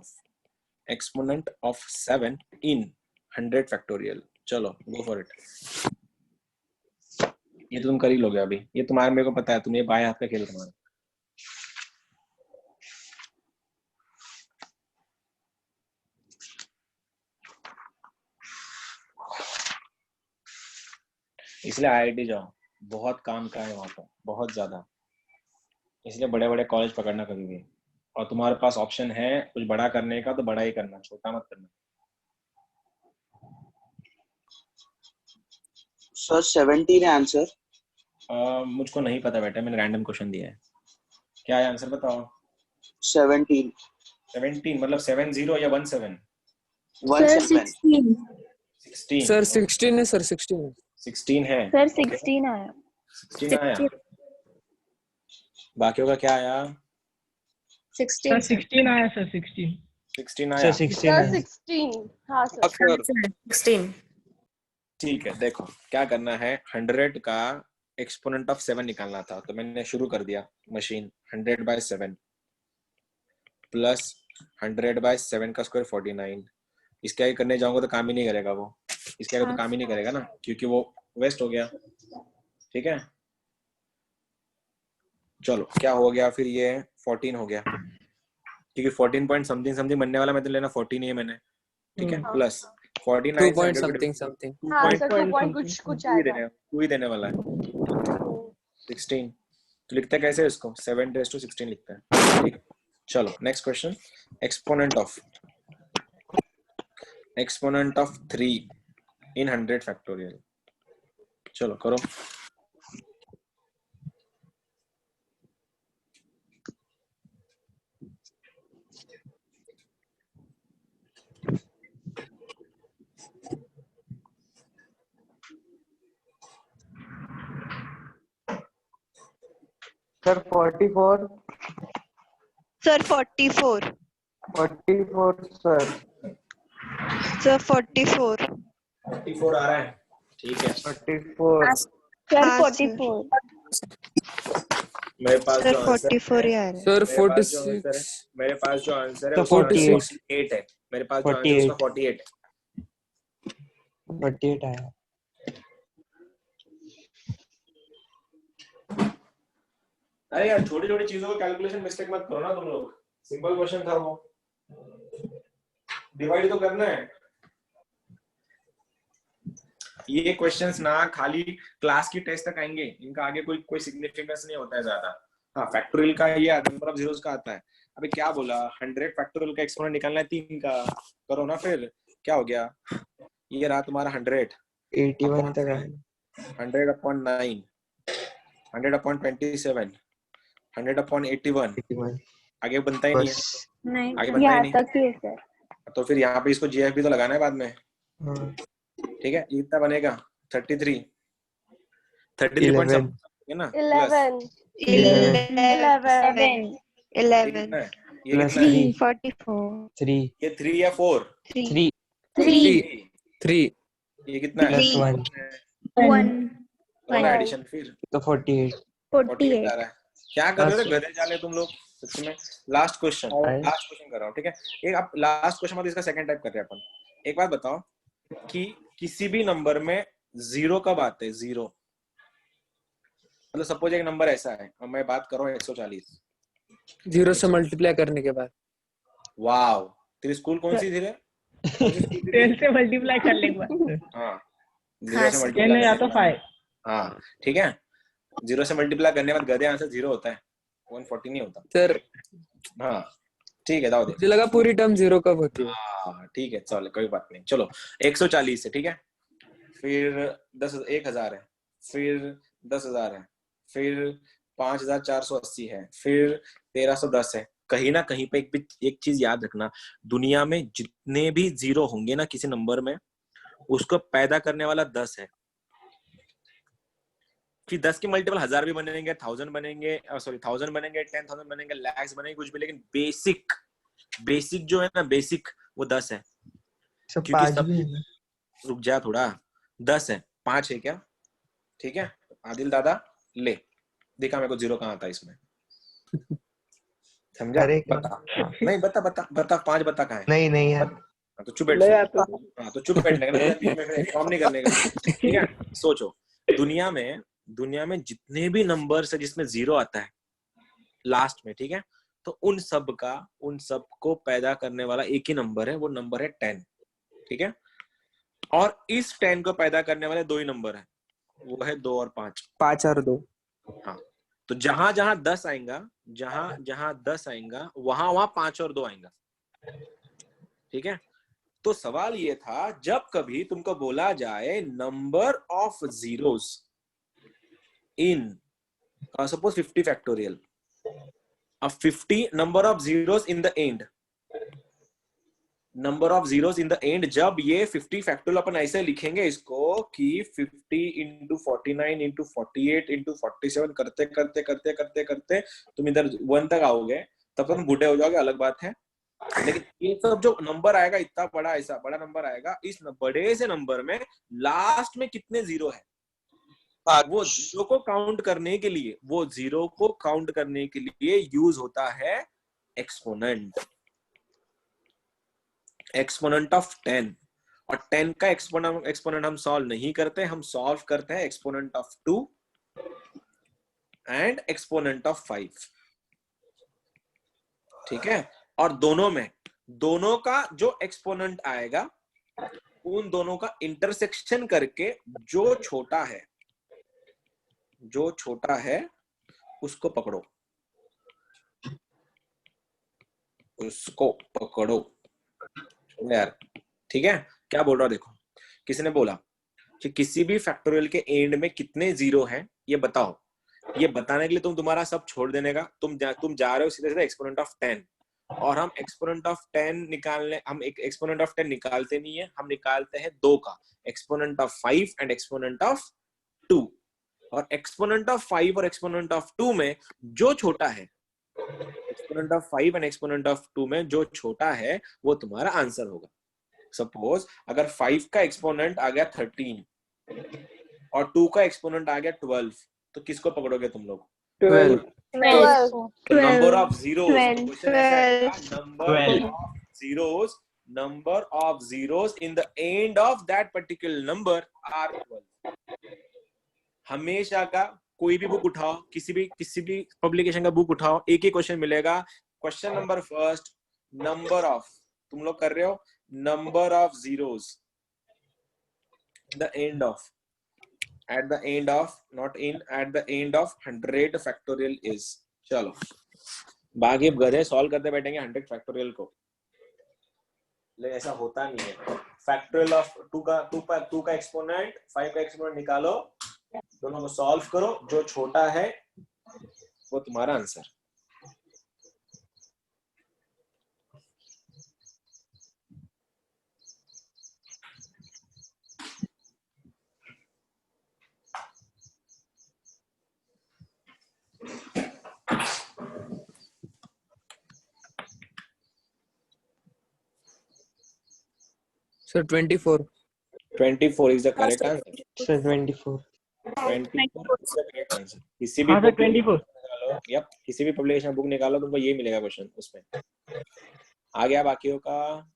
of 7 in 100 factorial. चलो गो फॉर इट। ये तो तुम कर ही लोगे अभी, ये तुम्हारे, मेरे को पता है, तुम ये बाएं हाथ का खेल तुम्हारा। इसलिए आईआईटी जाओ, बहुत काम का है वहां पर, बहुत ज्यादा। इसलिए बड़े बड़े कॉलेज पकड़ना कभी भी, और तुम्हारे पास ऑप्शन है कुछ बड़ा करने का तो बड़ा ही करना, छोटा मत करना। सर 17 है आंसर। मुझको नहीं पता बेटा, मैंने रैंडम क्वेश्चन दिया है। क्या है आंसर बताओ? 17 मतलब 70 या 17? 16 16 सर 16 है सर, 16 है सर 16 आया 16 आया। बाकियों का क्या आया? सर 16 आया सर, 16 16 आया। 16 हाँ सर 16. ठीक है, देखो क्या करना है, 100 का एक्सपोनेंट ऑफ 7 निकालना था, तो मैंने शुरू कर दिया मशीन। 100/7 प्लस 100/7 का स्क्वायर 49। इसके आगे करने जाऊंगा तो काम ही नहीं करेगा वो, इसके आगे तो काम ही नहीं करेगा ना, क्योंकि वो वेस्ट हो गया। ठीक है, चलो क्या हो गया फिर, ये 14 हो गया, क्योंकि 14 पॉइंट समथिंग समथिंग बनने वाला, मैं तो लेना 14 ही है मैंने। ठीक है, प्लस 49 2 पॉइंट समथिंग। हाँ सर 2 पॉइंट कुछ आएगा, टू ही देने वाला है। 16 तो लिखते हैं कैसे इसको, 7 raised to 16 लिखते हैं। ठीक है, चलो next question. Exponent of 3 in 100 factorial. चलो करो। Sir 44 sir 44. 44 sir sir 44. 44 आ रहा है, ठीक है। 44 सर हाँ, 44 मेरे पास सर जो आंसर 44 ही आ रहा है। सर मेरे पास जो आंसर है तो उसका 48 48 है। मेरे पास जो आंसर है उसका 48 48 आया। अरे यार छोटी छोटी चीजों को कैलकुलेशन मिस्टेक मत करो ना तुम लोग, सिंपल क्वेश्चन था वो, डिवाइड तो करना है। ये क्वेश्चंस ना खाली क्लास की टेस्ट तक आएंगे, इनका आगे कोई सिग्निफिकेंस नहीं होता है ज्यादा। हाँ फैक्टोरियल का ये नंबर ऑफ जीरोस का आता है। अभी क्या बोला, 100 फैक्टोरियल का एक्सपोनेंट निकालना है 3 का, करो ना फिर। क्या हो गया, ये रहा तुम्हारा 100 81 तक आया। 100/9, 100/27, 100/81। 81 आगे बनता ही नहीं है, बस नहीं आगे बनता ही यहाँ नहीं। तक ही है सर। तो फिर यहाँ पे इसको जीएफ भी तो लगाना है बाद में। हाँ ठीक है, इतना बनेगा 33 11 है ना, 11 कितना है, ये प्लस कितना है, 3 44. 3 ये 3 या 4, 3 3 ये कितना है, प्लस 1 1 एडिशन फिर तो 48 48 आ रहा है। क्या कर रहे हो हाँ, गधे जाले तुम लोग सच में। लास्ट क्वेश्चन कर रहा हूँ, ठीक है। एक आप लास्ट क्वेश्चन मतलब इसका सेकंड टाइप कर रहे हैं अपन। एक बात बताओ कि किसी भी नंबर में जीरो कब आते हैं, जीरो मतलब सपोज एक नंबर ऐसा है, अब मैं बात कर रहा हूँ 140, 0 से मल्टीप्लाई करने के बाद। वाव, तेरी स्कूल कौन सी थी रे? 10 से मल्टीप्लाई कर ले एक बार। हाँ, हाँ, 0 से sir. 10 मल्टीप्लाई या तो 5। हाँ ठीक है, 0 से मल्टीप्लाई करने के बाद गधे आंसर 0 होता है, 140 नहीं होता। सर हाँ ठीक है, दाओ दे। मुझे लगा पूरी टर्म 0 कब होती है। हाँ ठीक है, चलो कोई बात नहीं। चलो 140 है, ठीक है, फिर 10,000 है, फिर 10,000 है, फिर 5,480 है, फिर 1,310 है। कहीं ना कहीं पे एक चीज याद रखना, दुनिया में जितने भी जीरो होंगे ना किसी नंबर में, उसको पैदा करने वाला 10 है। फिर 10 के मल्टीपल 1000 भी बनेंगे, 1000 बनेंगे, सॉरी 1000 बनेंगे, 10,000 बनेंगे, लैक्स बनेंगे, कुछ भी, लेकिन बेसिक जो है ना, बेसिक वो 10 है। सब क्योंकि 5 सब, भी है ना? रुक जा थोड़ा, 10 है, 5 है क्या? ठीक है, आदिल दादा ले देखा मेरे को 0 कहाँ था इसमें, समझा? अरे क्या? बता, नहीं बता 5 बता कहाँ है? नहीं यार, तो चुप बैठ। ले यार तो। हाँ तो चुप बैठने का ना, बीच में काम नहीं करने का, ठीक है? सोचो, दुनिया में जितने भी नंबर्स है जिसमें 0 आता है लास्ट में, ठीक है, तो उन सब को पैदा करने वाला एक ही नंबर है, वो नंबर है 10, ठीक है? और इस 10 को पैदा करने वाले 2 ही नंबर है, वो है 2 और 5। 5 और 2। हाँ, तो जहां 10 आएगा, जहां 10 आएगा, वहां 5 और 2 आएगा, ठीक है? तो सवाल ये था, जब कभी तुमको बोला जाए number of zeros in suppose 50 factorial, अब 50 number of zeros in the end, number of zeros in the end, जब ये 50 फैक्टोरियल अपन ऐसे लिखेंगे इसको कि 50 इंटू 49 इंटू 48 इंटू 47 करते करते करते करते करते तुम इधर 1 तक आओगे, तब तुम बूढ़े हो जाओगे, अलग बात है। लेकिन ये सब जो नंबर आएगा, इतना बड़ा, ऐसा बड़ा नंबर आएगा, इस बड़े से नंबर में लास्ट में कितने 0 है, वो 0 को काउंट करने के लिए, वो 0 को काउंट करने के लिए यूज होता है एक्सपोनेंट, एक्सपोनेंट ऑफ 10। और 10 का एक्सपोनेंट हम सॉल्व नहीं करते, हम सॉल्व करते हैं exponent of 2 and exponent of 5, ठीक है? और दोनों का जो एक्सपोनेंट आएगा, उन दोनों का इंटरसेक्शन करके जो छोटा है उसको पकड़ो, यार, ठीक है? क्या बोल रहा हूं देखो, किसी ने बोला कि किसी भी फैक्टोरियल के एंड में कितने 0 हैं ये बताओ, ये बताने के लिए तुम्हारा सब छोड़ देने का, तुम जा रहे हो सीधे एक्सपोनेंट ऑफ 10, और हम एक्सपोनेंट ऑफ 10 निकालने, हम एक एक्सपोनेंट ऑफ 10 निकालते नहीं है, हम निकालते हैं 2 का, exponent of 5 and exponent of 2। और एक्सपोनेंट ऑफ 5 और एक्सपोनेंट ऑफ 2 में जो छोटा है, exponent of 5 and exponent of 2 में जो छोटा है वो तुम्हारा आंसर होगा। सपोज अगर 5 का एक्सपोनेंट आ गया 13 और 2 का एक्सपोनेंट आ गया 12, तो किसको पकड़ोगे तुम लोग? 12। तो number of zeros, number of zeros in the end of that particular number are 12। हमेशा का कोई भी बुक उठाओ, किसी भी पब्लिकेशन का बुक उठाओ, एक ही क्वेश्चन मिलेगा। Question number first, number of, तुम लोग कर रहे हो, number of zeros the end of, at the end of, not in, at the end of 100 factorial is। चलो बाकी गधे सॉल्व करते बैठेंगे 100 फैक्टोरियल को, लेकिन ऐसा होता नहीं है। फैक्टोरियल ऑफ 2 का एक्सपोनेंट, 5 का एक्सपोनेंट निकालो, दोनों को सॉल्व करो, जो छोटा है वो तुम्हारा answer. Sir 24 is the correct answer। Sir 24 is the correct answer। किसी भी 24 यप, किसी भी पब्लिकेशन बुक निकालो, तुमको ये मिलेगा क्वेश्चन उसमें। आ गया बाकियों का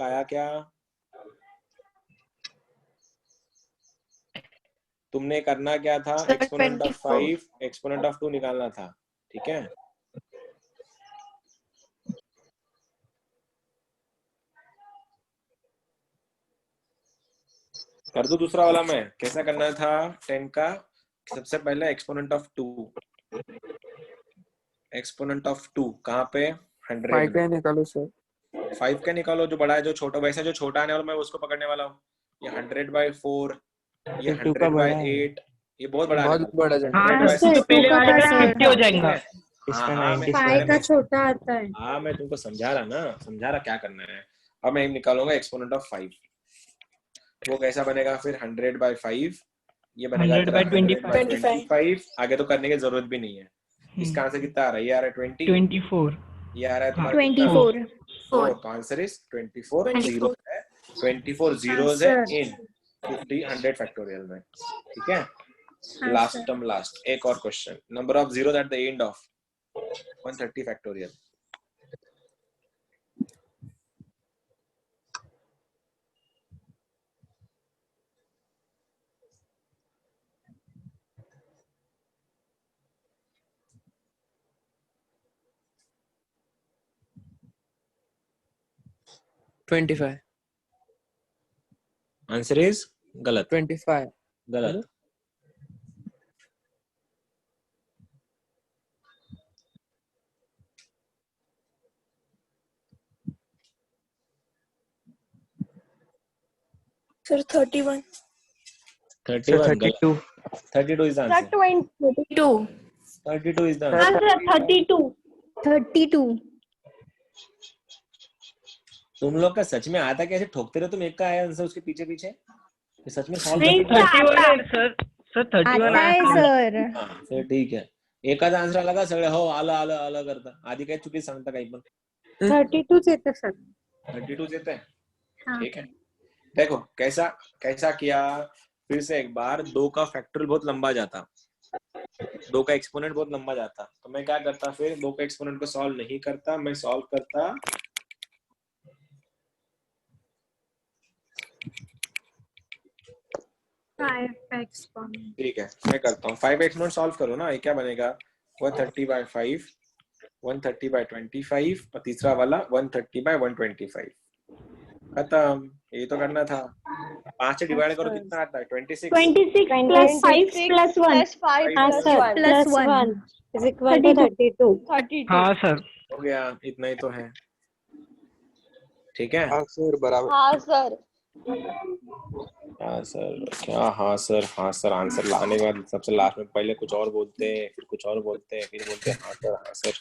आया क्या? तुमने करना क्या था? एक्सपोनेंट ऑफ 5 एक्सपोनेंट ऑफ 2 निकालना था, ठीक है? कर दो दूसरा वाला मैं। कैसा करना था 10 का? सबसे पहले एक्सपोनेंट ऑफ 2, एक्सपोनेंट ऑफ 2 कहाँ पे? 100 5 का में। निकालो सर। 5 का निकालो, जो बड़ा है जो छोटा, वैसे जो छोटा आने वाला मैं उसको पकड़ने वाला हूँ। ये 100/4, ये ये 2 का बड़ा है। 100/8, ये बहुत बड़ा आने बहुत वाला बड़ा जाएगा। हाँ 100/6। सर, तो पहले वाले का 50 हो जाएगा। इसका हाँ, 90 मैं स्क्वायर छोटा आता है। हाँ मैं तुमको समझा रहा ना, समझा रहा क्या करना है। अब मैं निकालूंगा एक्सपोनेंट ऑफ 5। वो कैसा बनेगा फिर? 100/5, ये बनेगा 100/25। आगे तो करने की जरूरत भी नहीं है। इसका आंसर कितना आ रहा है? ये आ रहा है 20, 24। ये आ रहा है तुम्हारा 24। 4। तो आंसर इज 24 जीरो है, 24 zeros है इन 100 फैक्टोरियल में। ठीक है, लास्ट टर्म लास्ट। एक और question, number of zeros at the end of 130 factorial. $25 answer is गलत, 25 गलत। सर 31 31 गलत। 32 32 इज आंसर। 22 32 इज द हाँ आंसर। सर 32 तुम लोग का सच में आता कैसे? ठोकते रहो तुम एक का आया आंसर उसके पीछे पीछे। ये सच में सॉल्व नहीं, करते 31 है सर। सर 31 आता है सर। हाँ फिर ठीक है। एकाचा आन्सर आला का सगळे हो आलं आलं आलं करता, आधी काही चुकी सांगता काही पण। 32 येतं सर। 32 येते हैं। हाँ। ठीक है, देखो कैसा कैसा किया। फिर से एक बार 2 का फैक्टोरियल बहुत लंबा जाता, 2 का एक्सपोनेंट बहुत लंबा जाता, तो मैं क्या करता फिर? 2 का एक्सपोनेंट को सॉल्व नहीं करता, मैं सॉल्व करता ठीक है मैं करता हूँ 5 एक्सपोनेंट सॉल्व करो ना। ये क्या बनेगा? 130/5, 130/25 और तीसरा वाला 130/125। खत्म। ये तो करना था। 5 से डिवाइड करो कितना आता है? 26 26 plus 5 plus 1 plus 1 is equal to 32। हाँ सर। हो गया, इतना ही तो है। ठीक है। हाँ सर बराबर। हाँ सर। हाँ सर क्या? हाँ सर आंसर लाने के बाद सबसे लास्ट में पहले कुछ और बोलते हैं, फिर कुछ और बोलते हैं, फिर बोलते हैं हाँ सर।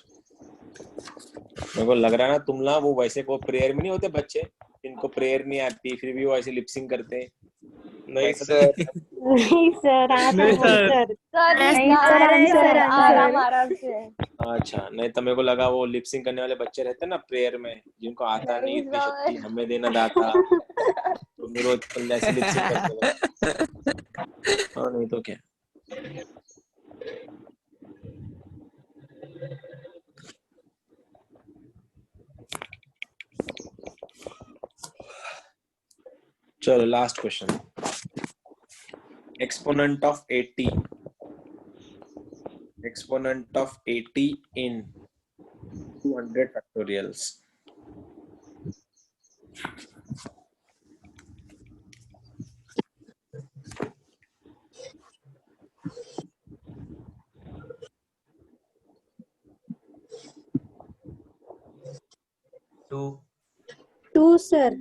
मेरे को लग रहा है ना तुम ना वो वैसे को प्रेयर में नहीं होते बच्चे जिनको प्रेयर नहीं आती फिर भी वो ऐसे लिपसिंग करते हैं। नहीं सर। नहीं सर नहीं सर। अच्छा नहीं तो मेरे को लगा वो लिपसिंग करने वाले बच्चे रहते हैं ना प्रेयर में, जिनको आता नहीं इतनी शक्ति हमें देना दाता, तो मेरे को ऐसे लिपसिंग करते हैं। और नहीं तो क्या। चलो last question. Exponent of 80, exponent of 80 in 200 factorials। Two sir.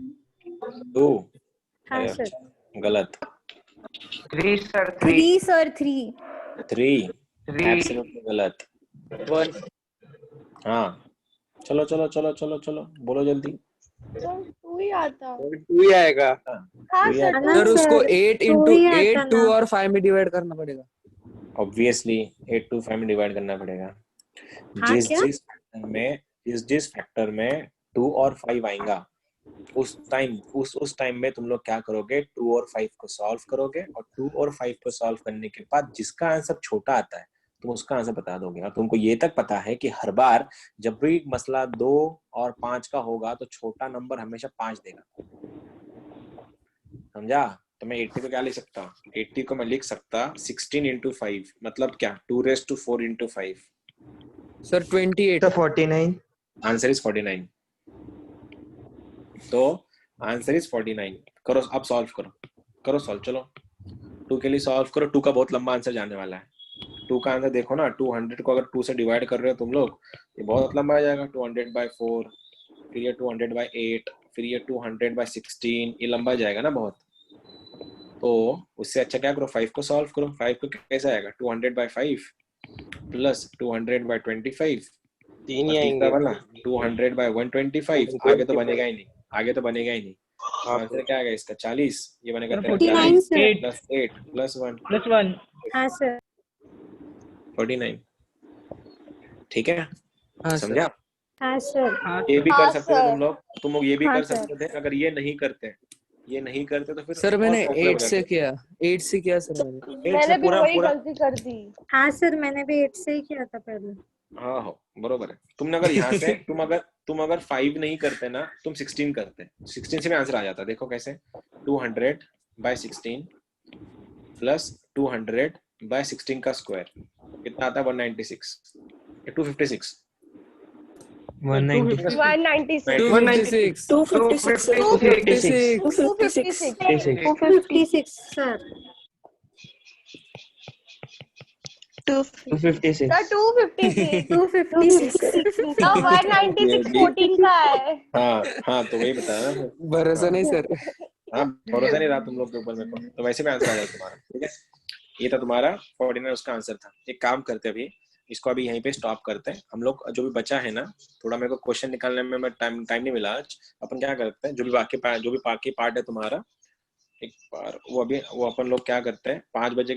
2 हाँ सर। गलत। 3 सर 3 सर 3 एब्सोल्युटली गलत। 1 हाँ चलो चलो चलो चलो चलो बोलो जल्दी। 2 ही आता। 2 ही आएगा। हाँ सर। सर उसको 8 into 8 2 और 5 में डिवाइड करना पड़ेगा। ऑब्वियसली 8 to 5 में डिवाइड करना पड़ेगा। जिस फैक्टर में 2 और 5 आएगा उस टाइम में तुम लोग क्या करोगे? 2 और 5 को सॉल्व करोगे और 2 और 5 को सॉल्व करने के बाद जिसका आंसर छोटा आता है तुम उसका आंसर बता दोगे। और तुमको ये तक पता है कि हर बार जब भी मसला 2 और 5 का होगा तो छोटा नंबर हमेशा 5 देगा। समझा? तो मैं 80 को क्या लिख सकता हूँ? 80 को मैं लिख सकता 16 into 5 मतलब क्या? 2⁴ into 5। सर 28 तो 49 आंसर इज 49। तो आंसर इज 49। करो अब सॉल्व करो। करो सॉल्व, चलो 2 के लिए सॉल्व करो। 2 का बहुत लंबा आंसर जाने वाला है। 2 का आंसर देखो ना, 200 को अगर 2 से डिवाइड कर रहे हो तुम लोग, ये बहुत लंबा आ जाएगा। 200/4, फिर ये 200/8, फिर ये 200/16, ये लंबा जाएगा ना बहुत। तो उससे अच्छा क्या करो, 5 को सॉल्व करो। 5 को कैसे आएगा, 200/5 प्लस 200/25, 3 और ही तीसरा आएंगे। वाला 200/125। आगे तो बनेगा ही नहीं, आगे तो बनेगा ही नहीं। आंसर क्या आएगा इसका, 40। ये बनेगा तेरा 49 सर। Plus 8 plus 1 +1। हाँ सर। 49। ठीक है, हाँ समझा? हाँ सर। ये भी कर हाँ, सकते थे सर। तुम लोग ये भी हाँ, कर सर। सकते थे। अगर ये नहीं करते तो फिर सर और मैंने प्रॉब्लम 8 हो से जाती। किया, 8 से किया सर मैंने। 8 से मैंने भी पूरा वही पूरा गलती कर दी। हाँ सर, मैंने भी 8 से ही किया था पहले। हाँ हो, बरोबर है। तुमने अगर यहाँ से तुम अगर 5 नहीं करते ना, तुम 16 करते, 16 से भी आंसर आ जाता। देखो कैसे, 200/16 प्लस 200/16 का स्क्वायर कितना आता है, 196, 256। 196. 196 256 256 256 सर। 256. सर 256 256 ना 196 14 का है। हाँ तो वही बताया ना। भरोसा नहीं सर। हाँ, भरोसा नहीं रहा तुम लोग के ऊपर मेरे को, तो वैसे भी आंसर आ जाएगा तुम्हारा। ठीक है, ये था तुम्हारा 49, उसका आंसर था। एक काम करते अभी इसको अभी यहीं पे स्टॉप करते हैं हम लोग। जो भी बचा है ना, थोड़ा मेरे को क्वेश्चन निकालने में टाइम नहीं मिला आज। अपन क्या करते हैं, जो भी बाकी पार्ट है तुम्हारा, एक बार वो अपन लोग क्या करते हैं, 5 बजे